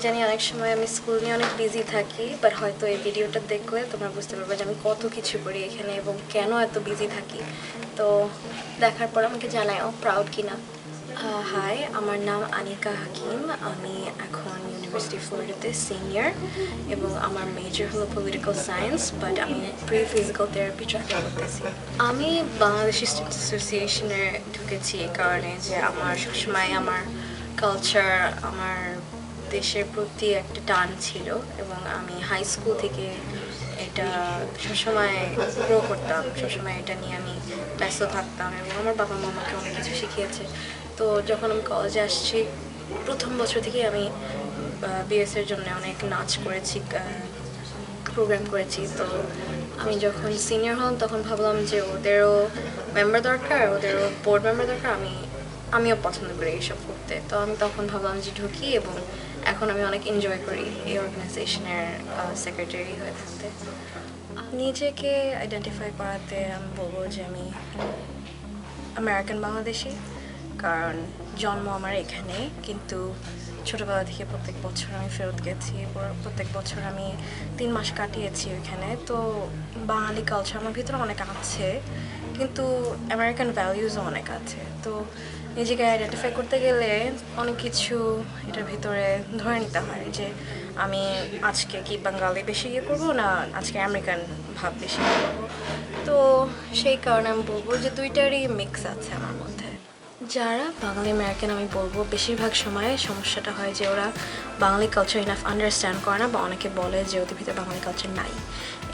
জানি অনেক সময় আমি স্কুল নিয়ে অনেক বিজি থাকি, বাট হয়তো এই ভিডিওটা দেখলে তোমরা বুঝতে পারবে যে আমি কত কিছু করি এখানে এবং কেন এত বিজি থাকি। তো দেখার পর আমাকে জানাও প্রাউড কিনা। হাই, আমার নাম আনিকা হাকিম। আমি এখন ইউনিভার্সিটি ফ্লোরিডাতে সিনিয়র এবং আমার মেজর হলো পলিটিক্যাল সায়েন্স, বাট আমি ফিজিক্যাল থেরাপি ট্রাকে করতেছি। আমি বাংলাদেশি স্টুডেন্টস অ্যাসোসিয়েশনে ঢুকেছি এই কারণে যে আমার সবসময় আমার কালচার, আমার দেশের প্রতি একটা টান ছিল এবং আমি হাই স্কুল থেকে এটা সবসময় গ্রো করতাম, সবসময় এটা নিয়ে আমি ব্যস্ত থাকতাম এবং আমার বাবা মা আমাকে অনেক কিছু শিখিয়েছে। তো যখন আমি কলেজে আসছি প্রথম বছর থেকে আমি বিএসের জন্য অনেক নাচ করেছি, প্রোগ্রাম করেছি। তো আমি যখন সিনিয়র হলাম তখন ভাবলাম যে ওদেরও মেম্বার দরকার, ওদেরও বোর্ড মেম্বার দরকার, আমিও পছন্দ করি এইসব করতে। তো আমি তখন ভাবলাম যে ঢুকি এবং এখন আমি অনেক এনজয় করি এই অর্গানাইজেশনের সেক্রেটারি হয়ে থাকতে। নিজেকে আইডেন্টিফাই করাতে আমি বলবো যে আমি আমেরিকান বাংলাদেশি, কারণ জন্ম আমার এখানে, কিন্তু ছোটোবেলা থেকে প্রত্যেক বছর আমি ফেরত গেছি, প্রত্যেক বছর আমি 3 মাস কাটিয়েছি ওইখানে। তো বাঙালি কালচার আমার ভিতরে অনেক আছে, কিন্তু আমেরিকান ভ্যালিউজও অনেক আছে। তো নিজেকে আইডেন্টিফাই করতে গেলে অনেক কিছু এটার ভিতরে ধরে নিতে হয় যে আমি আজকে কি বাঙালি বেশি ইয়ে করবো না আজকে আমেরিকান ভাব বেশি ইয়ে করবো। তো সেই কারণে আমি বলবো যে দুইটারই মিক্স আছে আমার মধ্যে। যারা বাঙালি আমেরিকান আমি বলবো বেশিরভাগ সময় সমস্যাটা হয় যে ওরা বাঙালি কালচার ইনাফ আন্ডারস্ট্যান্ড করে না, বা অনেকে বলে যে ওদের ভিতরে বাঙালি কালচার নাই,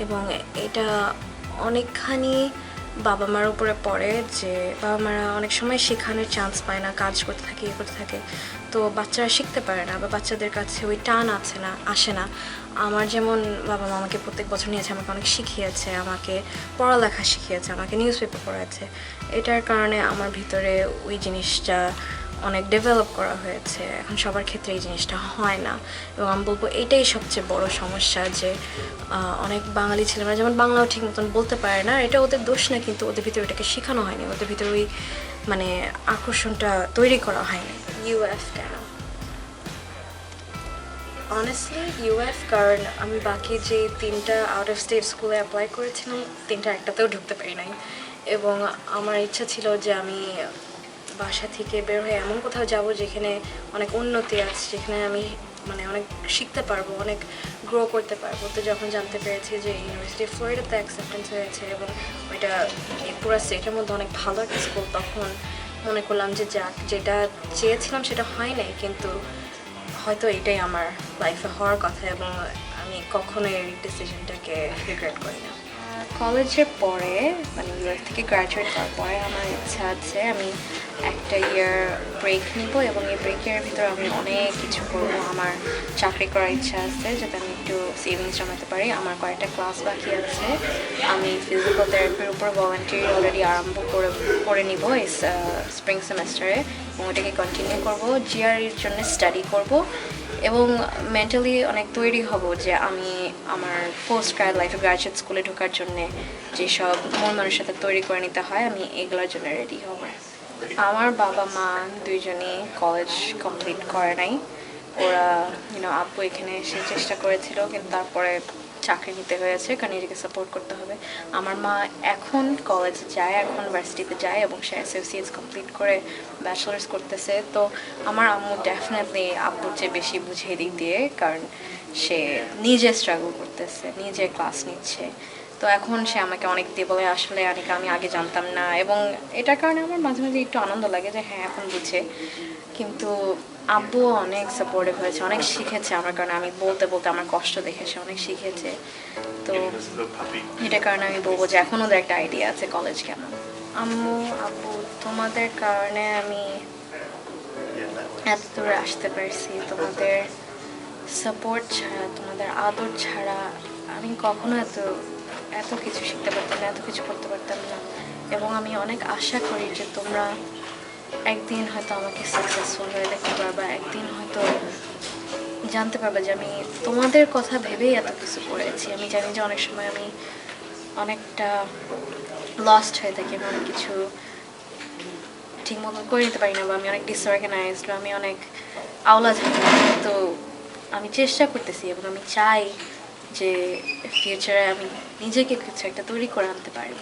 এবং এটা অনেকখানি বাবা মার উপরে পড়ে যে বাবা মারা অনেক সময় শেখানোর চান্স পায় না, কাজ করতে থাকে, ইয়ে করতে থাকে। তো বাচ্চারা শিখতে পারে না, বা বাচ্চাদের কাছে ওই টান আসে না। আমার যেমন বাবা মা আমাকে প্রত্যেক বছর নিয়েছে, আমাকে অনেক শিখিয়েছে, আমাকে পড়ালেখা শিখিয়েছে, আমাকে নিউজ পেপার পড়াচ্ছে। এটার কারণে আমার ভিতরে ওই জিনিসটা অনেক ডেভেলপ করা হয়েছে। এখন সবার ক্ষেত্রে এই জিনিসটা হয় না, এবং আমি বলবো এটাই সবচেয়ে বড় সমস্যা যে অনেক বাঙালি ছেলেমেয়েরা যেমন বাংলাও ঠিক মতন বলতে পারে না। এটা ওদের দোষ না, কিন্তু ওদের ভিতরে এটাকে শেখানো হয়নি, ওদের ভিতরে ওই মানে আকর্ষণটা তৈরি করা হয়নি। ইউএফ কেন? অনেস্টলি ইউএফ, কারণ আমি বাকি যে 3টা আউট অফ স্টেট স্কুলে অ্যাপ্লাই করেছিলাম 3টার একটাতেও ঢুকতে পারি নাই, এবং আমার ইচ্ছা ছিল যে আমি বাসা থেকে বের হয়ে এমন কোথাও যাব যেখানে অনেক উন্নতি আছে, যেখানে আমি মানে অনেক শিখতে পারবো, অনেক গ্রো করতে পারবো। তো যখন জানতে পেরেছি যে ইউনিভার্সিটি ফ্লোরিডাতে অ্যাকসেপ্টেন্স হয়েছে এবং ওইটা পুরো স্টেটের মধ্যে অনেক ভালো একটা স্কুল, তখন মনে করলাম যে যাক, যেটা চেয়েছিলাম সেটা হয় নাই, কিন্তু হয়তো এটাই আমার লাইফে হওয়ার কথা, এবং আমি কখনোই এই ডিসিশনটাকে রিগ্রেট করি না। কলেজের পরে মানে ইউএস থেকে গ্র্যাজুয়েট করার পরে আমার ইচ্ছা আছে আমি একটা ইয়ার ব্রেক নিব, এবং এই ব্রেকের ভিতরে আমি অনেক কিছু করব। আমার চাকরি করার ইচ্ছা আছে যাতে আমি একটু সেভিংস জমাতে পারি। আমার কয়েকটা ক্লাস বাকি আছে, আমি ফিজিক্যাল থেরাপির উপর ভলান্টিয়ারি অলরেডি আরম্ভ করে নিব এই স্প্রিং সেমেস্টারে, এবং ওটাকে কন্টিনিউ করব। জিআরইর জন্য স্টাডি করব এবং মেন্টালি অনেক তৈরি হব যে আমি আমার পোস্ট লাইফে গ্র্যাজুয়েট স্কুলে ঢোকার জন্যে যেসব মন মানুষের সাথে তৈরি করে নিতে হয়, আমি এগুলোর জন্য রেডি হব। আমার বাবা মা দুইজনই কলেজ কমপ্লিট করে নাই। ওরা আব্বু এখানে এসে চেষ্টা করেছিল, কিন্তু তারপরে চাকরি নিতে হয়েছে, কারণ নিজেকে সাপোর্ট করতে হবে। আমার মা এখন কলেজে যায়, এখন ভার্সিটিতে যায়, এবং সে অ্যাসোসিয়েটস কমপ্লিট করে ব্যাচেলার্স করতেছে। তো আমার আম্মু ডেফিনেটলি আব্বুর চেয়ে বেশি বুঝিয়ে দিক দিয়ে, কারণ সে নিজে স্ট্রাগল করতেছে, নিজে ক্লাস নিচ্ছে। তো এখন সে আমাকে অনেক দিয়ে বলে আসলে অনেক আমি আগে জানতাম না, এবং এটার কারণে আমার মাঝে মাঝে একটু আনন্দ লাগে যে হ্যাঁ এখন বুঝে। কিন্তু আব্বু অনেক সাপোর্টিভ হয়েছে, অনেক শিখেছে আমার কারণে, আমি বলতে বলতে আমার কষ্ট দেখেছে, অনেক শিখেছে। তো এটার কারণে আমি বলবো যে এখন ওদের একটা আইডিয়া আছে কলেজ কেমন। আম্মু আব্বু তোমাদের কারণে আমি এত দূরে আসতে পারছি, তোমাদের সাপোর্ট ছাড়া, তোমাদের আদর ছাড়া আমি কখনো এত কিছু শিখতে পারতাম না, এত কিছু করতে পারতাম না। এবং আমি অনেক আশা করি যে তোমরা একদিন হয়তো আমাকে সাকসেসফুল হয়ে দেখতে পারবা, একদিন হয়তো জানতে পারবা যে আমি তোমাদের কথা ভেবেই এত কিছু করেছি। আমি জানি যে অনেক সময় আমি অনেকটা লস্ট হয়ে থাকি, আমি অনেক কিছু ঠিক মতন করে নিতে পারি না, বা আমি অনেক ডিসঅর্গানাইজড, বা আমি অনেক আওলা থাকি। তো আমি চেষ্টা করতেছি এবং আমি চাই যে ফিউচারে আমি নিজেকে কিছু একটা তৈরি করে আনতে পারি।